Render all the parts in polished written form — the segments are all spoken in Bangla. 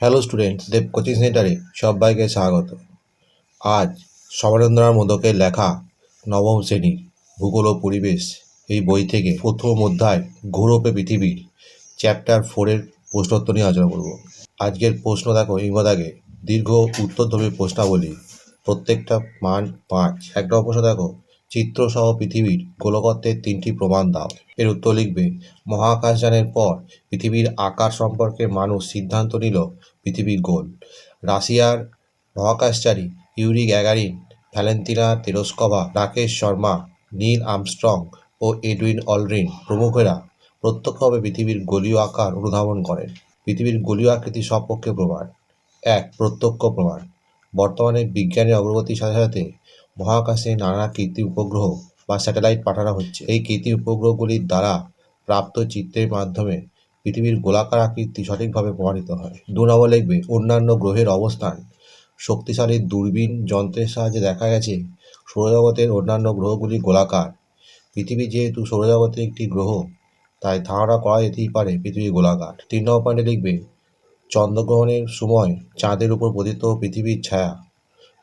হ্যালো স্টুডেন্টস, দেব কোচিং সেন্টারে সবাইকে স্বাগত। আজ সমরেন্দ্রনাথ মোদকের লেখা নবম শ্রেণীর ভূগোল ও পরিবেশ এই বই থেকে প্রথম অধ্যায় ঘুরপে পৃথিবীর চ্যাপ্টার 4-এর প্রশ্নোত্তর নিয়ে আলোচনা করব। আজকের প্রশ্ন দেখো, ইংবাদাগে দীর্ঘ উত্তরধর্মী প্রশ্নাবলী, প্রত্যেকটা মান 5। এক নম্বর প্রশ্ন দেখো, চিত্রসহ পৃথিবীর গোলকত্বের 3টি প্রমাণ দাও। এর উত্তর লিখবে, মহাকাশযানের পর পৃথিবীর আকার সম্পর্কে মানুষ সিদ্ধান্ত নিল পৃথিবী গোল। রাশিয়ার মহাকাশচারী Yuri Gagarin, Valentina Tereshkova, Rakesh Sharma, Neil Armstrong ও এডুইন অলড্রিন প্রমুখেরা প্রত্যক্ষভাবে পৃথিবীর গোলীয় আকার অনুধাবন করেন। পৃথিবীর গোলীয় আকৃতি সপক্ষে প্রমাণ। 1. প্রত্যক্ষ প্রমাণ। বর্তমানে বিজ্ঞানের অগ্রগতির সাথে সাথে মহাকাশে নানা কৃত্রিম উপগ্রহ বা স্যাটেলাইট পাঠানো হচ্ছে। এই কৃত্রিম উপগ্রহগুলির দ্বারা প্রাপ্ত চিত্রের মাধ্যমে পৃথিবীর গোলাকার আকৃতি সঠিকভাবে প্রমাণিত হয়। 2 নম্বর লিখবে, অন্যান্য গ্রহের অবস্থান। শক্তিশালী দূরবীন যন্ত্রের সাহায্যে দেখা গেছে সৌরজগতের অন্যান্য গ্রহগুলি গোলাকার। পৃথিবী যেহেতু সৌরজগতের একটি গ্রহ, তাই ধারণা করা যেতেই পারে পৃথিবী গোলাকার। 3 নম্বর পয়েন্টে লিখবে, চন্দ্রগ্রহণের সময় চাঁদের উপর পতিত পৃথিবীর ছায়া।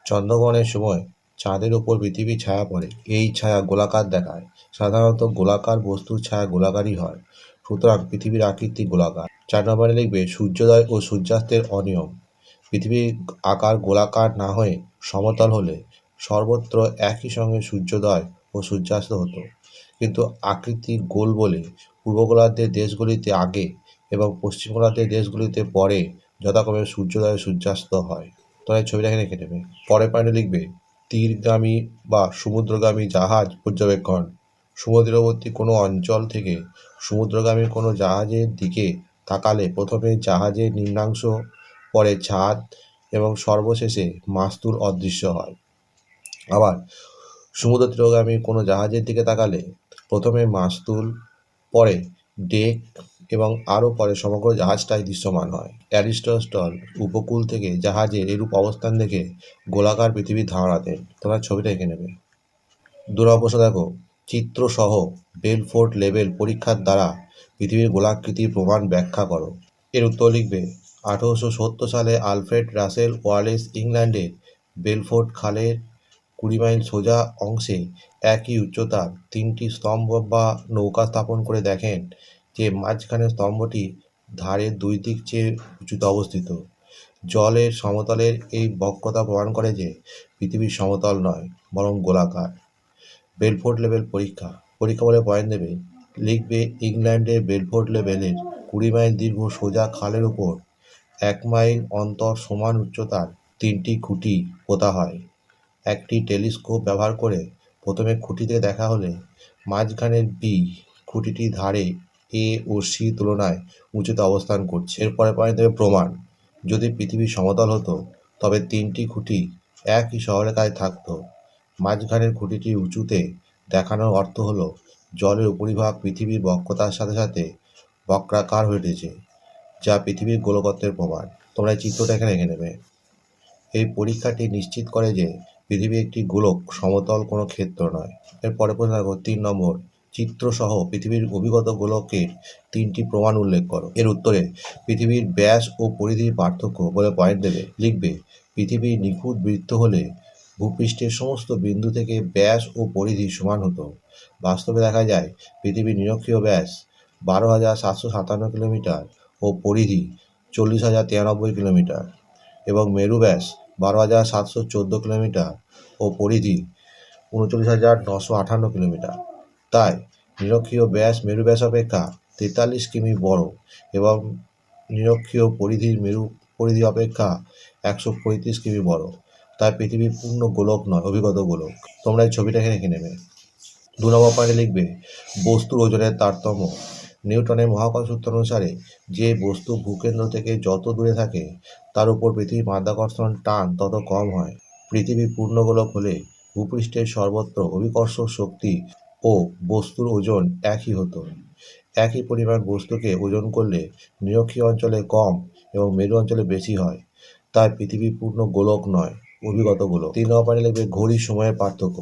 চন্দ্রগ্রহণের সময় চাঁদের উপর পৃথিবীর ছায়া পড়ে। এই ছায়া গোলাকার দেখায়। সাধারণত গোলাকার বস্তুর ছায়া গোলাকারই হয়, সুতরাং পৃথিবীর আকৃতি গোলাকার। 4 নম্বরে লিখবে, সূর্যোদয় ও সূর্যাস্তের অনিয়ম। পৃথিবীর আকার গোলাকার না হয়ে সমতল হলে সর্বত্র একই সঙ্গে সূর্যোদয় ও সূর্যাস্ত হতো, কিন্তু আকৃতি গোল বলে পূর্ব গোলার্ধের দেশগুলিতে আগে এবং পশ্চিম গোলার্ধের দেশগুলিতে পরে যথাক্রমে সূর্যোদয় ও সূর্যাস্ত হয়। তোমরা এই ছবিটা এখানে রেখে দেবে। পরের পয়েন্টে লিখবে, তীরগামী বা সমুদ্রগামী জাহাজ পর্যবেক্ষণ। সমুদ্রবর্তী কোনো অঞ্চল থেকে সমুদ্রগামী কোনো জাহাজের দিকে তাকালে প্রথমে জাহাজের নিম্নাংশ, পরে ছাদ এবং সর্বশেষে মাস্তুল অদৃশ্য হয়। আবার সমুদ্র তীরগামী কোনো জাহাজের দিকে তাকালে প্রথমে মাস্তুল, পরে ডেক এবং আরও পরে সমগ্র জাহাজটাই দৃশ্যমান হয়। অ্যারিস্টটল উপকূল থেকে জাহাজের এরূপ অবস্থান দেখে গোলাকার পৃথিবীর ধারণা দেন। তোমরা ছবিটা এঁকে নেবে। 2 নম্বর প্রশ্ন দেখো, চিত্রসহ বেলফোর্ড লেভেল পরীক্ষার দ্বারা পৃথিবীর গোলাকৃতির প্রমাণ ব্যাখ্যা করো। এর উত্তর লিখবে, 1870 সালে আলফ্রেড রাসেল ওয়ালেস ইংল্যান্ডের বেলফোর্ড খালের 20 মাইল সোজা অংশে একই উচ্চতার 3টি স্তম্ভ বা নৌকা স্থাপন করে দেখেন যে মাঝখানের স্তম্ভটি ধারের 2 দিক চেয়ে উঁচুতে অবস্থিত। জলের সমতলের এই বক্রতা প্রমাণ করে যে পৃথিবী সমতল নয়, বরং গোলাকার। বেলফোর্ড লেভেল পরীক্ষা বলে পয়েন্ট দেবে। লিখবে, ইংল্যান্ডের বেলফোর্ড লেভেলের 20 মাইল দীর্ঘ সোজা খালের উপর 1 মাইল অন্তর সমান উচ্চতার 3টি খুঁটি পোতা হয়। একটি টেলিস্কোপ ব্যবহার করে প্রথমে খুঁটিতে দেখা হলে মাঝখানের বি খুঁটিটি ধারে এ ও সি তুলনায় উঁচুতে অবস্থান করছে। এরপরে পয়েন্ট দেবে প্রমাণ। যদি পৃথিবী সমতল হতো তবে 3টি খুঁটি একই সরলরেখায় থাকতো। মাঝখানের খুঁটিটি উঁচুতে দেখানোর অর্থ হলো জলের উপরিভাগ পৃথিবীর বক্রতার সাথে সাথে বক্রাকার হয়ে উঠেছে, যা পৃথিবীর গোলকত্বের প্রমাণ। তোমরা এই চিত্রটা এখানে রেখে নেবে। এই পরীক্ষাটি নিশ্চিত করে যে পৃথিবী একটি গোলক, সমতল কোনো ক্ষেত্র নয়। এরপরে প্রশ্ন দেখো, 3 নম্বর, চিত্রসহ পৃথিবীর অভিগত গোলকের 3টি প্রমাণ উল্লেখ করো। এর উত্তরে পৃথিবীর ব্যাস ও পরিধির পার্থক্য বলে পয়েন্ট দেবে। লিখবে, পৃথিবীর নিখুঁত বৃত্ত হলে ভূপৃষ্ঠের সমস্ত বিন্দু থেকে ব্যাস ও পরিধি সমান হতো। বাস্তবে দেখা যায় পৃথিবীর নিরক্ষীয় ব্যাস 12,757 কিলোমিটার ও পরিধি 40,093 কিলোমিটার এবং মেরু ব্যাস 12,714 কিলোমিটার ও পরিধি 39,958 কিলোমিটার। তাই নিরক্ষীয় ব্যাস মেরু ব্যাস অপেক্ষা 43 কিমি বড় এবং নিরক্ষীয় পরিধির মেরু পরিধি অপেক্ষা 135 কিমি বড়। তাই পৃথিবী পূর্ণ গোলক নয়, অভিগত গোলক। তোমরা এই ছবিটা এখানে রেখে নেবে। 2 নম্বর পয়েন্টে লিখবে, বস্তুর ওজনের তারতম্য। নিউটনের মহাকর্ষ সূত্র অনুসারে যে বস্তু ভূকেন্দ্র থেকে যত দূরে থাকে তার উপর পৃথিবীর মাধ্যাকর্ষণ টান তত কম হয়। পৃথিবী পূর্ণগোলক হলে ভূপৃষ্ঠের সর্বত্র অভিকর্ষ শক্তি ও বস্তুর ওজন একই হতো। একই পরিমাণ বস্তুকে ওজন করলে নিরক্ষীয় অঞ্চলে কম এবং মেরু অঞ্চলে বেশি হয়। তাই পৃথিবী পূর্ণ গোলক নয়, অভিগত গোলক। 3 নম্বর পয়েন্টে লিখবে, ঘড়ির সময়ের পার্থক্য।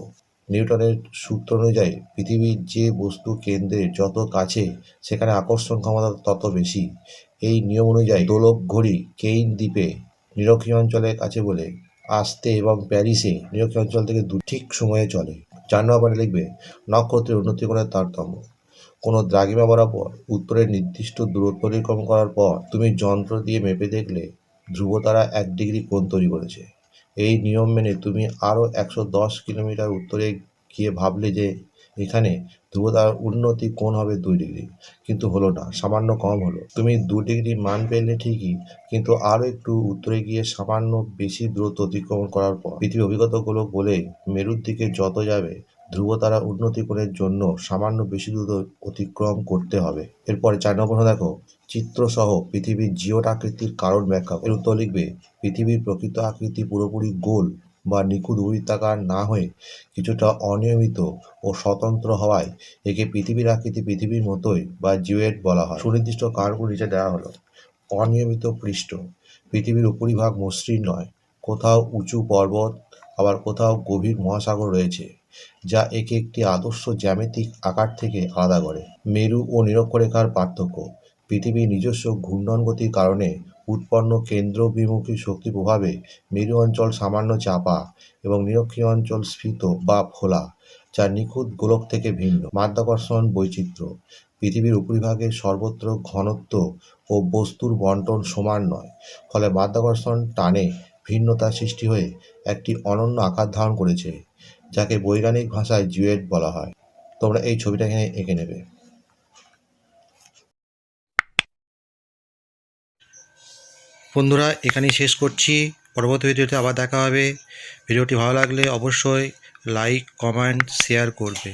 নিউটনের সূত্র অনুযায়ী পৃথিবীর যে বস্তু কেন্দ্রের যত কাছে সেখানে আকর্ষণ ক্ষমতা তত বেশি। এই নিয়ম অনুযায়ী দোলক ঘড়ি কেইন দ্বীপে নিরক্ষীয় অঞ্চলের কাছে বলে আসতে এবং প্যারিসে নিরক্ষীয় অঞ্চল থেকে ঠিক সময়ে চলে। 4 নম্বরে লিখবে নক্ষত্রের উন্নতি কোণের তারতম্য। কোনো দ্রাঘিমা বরাবর উত্তরের নির্দিষ্ট দূরত্ব অতিক্রম করার পর তুমি যন্ত্র দিয়ে মেপে দেখলে ধ্রুবতারা 1 ডিগ্রি কোণ তৈরি করেছে। এই নিয়ম মেনে তুমি আরও 110 কিলোমিটার উত্তরে গিয়ে ভাবলে যে এখানে ধ্রুবতারার উন্নতি কোণ হবে 2 ডিগ্রি, কিন্তু হলো না, সামান্য কম হলো। তুমি 2 ডিগ্রি মান পেলে ঠিকই, কিন্তু আরও একটু উত্তরে গিয়ে সামান্য বেশি দূরত্ব অতিক্রমণ করার পর পৃথিবীর অভিজ্ঞতাগুলো বলে মেরুর দিকে যত যাবে ধ্রুবতারা উন্নতি কোণের জন্য সামান্য বেশি দূরত্ব অতিক্রম করতে হবে। এরপরে 4 নম্বর দেখো চিত্রসহ পৃথিবীর জিওট আকৃতির কারণ ব্যাখ্যা। এর উত্তর লিখবে পৃথিবীর প্রকৃত আকৃতি পুরোপুরি গোল বা নিখুঁত বৃত্তাকার না হয়ে কিছুটা অনিয়মিত ও স্বতন্ত্র হওয়ায় একে পৃথিবীর আকৃতি পৃথিবীর মতোই বা জিওয়েড বলা হয়। সুনির্দিষ্ট কারণগুলো নিচে দেওয়া হলো। অনিয়মিত পৃষ্ঠ, পৃথিবীর উপরিভাগ মসৃণ নয়, কোথাও উঁচু পর্বত আবার কোথাও গভীর মহাসাগর রয়েছে, যা একে একটি আদর্শ জ্যামিতিক আকার থেকে আলাদা করে। মেরু ও নিরক্ষরেখার পার্থক্য, পৃথিবীর নিজস্ব ঘূর্ণন গতির কারণে উৎপন্ন কেন্দ্রবিমুখী শক্তি প্রভাবে মেরু অঞ্চল সামান্য চাপা এবং নিরক্ষীয় অঞ্চল স্ফীত বা ফোলা, যা নিখুঁত গোলক থেকে ভিন্ন। মাধ্যাকর্ষণ বৈচিত্র্য, পৃথিবীর উপরিভাগে সর্বত্র ঘনত্ব ও বস্তুর বণ্টন সমান নয়, ফলে মাধ্যাকর্ষণ টানে ভিন্নতা সৃষ্টি হয়ে একটি অনন্য আকার ধারণ করেছে, যাকে বৈজ্ঞানিক ভাষায় জিওয়েড বলা হয়। তোমরা এই ছবিটা এখানে এঁকে নেবে। বন্ধুরা, এখানেই শেষ করছি। পরবর্তী ভিডিওতে আবার দেখা হবে। ভিডিওটি ভালো লাগলে অবশ্যই লাইক, কমেন্ট, শেয়ার করবে।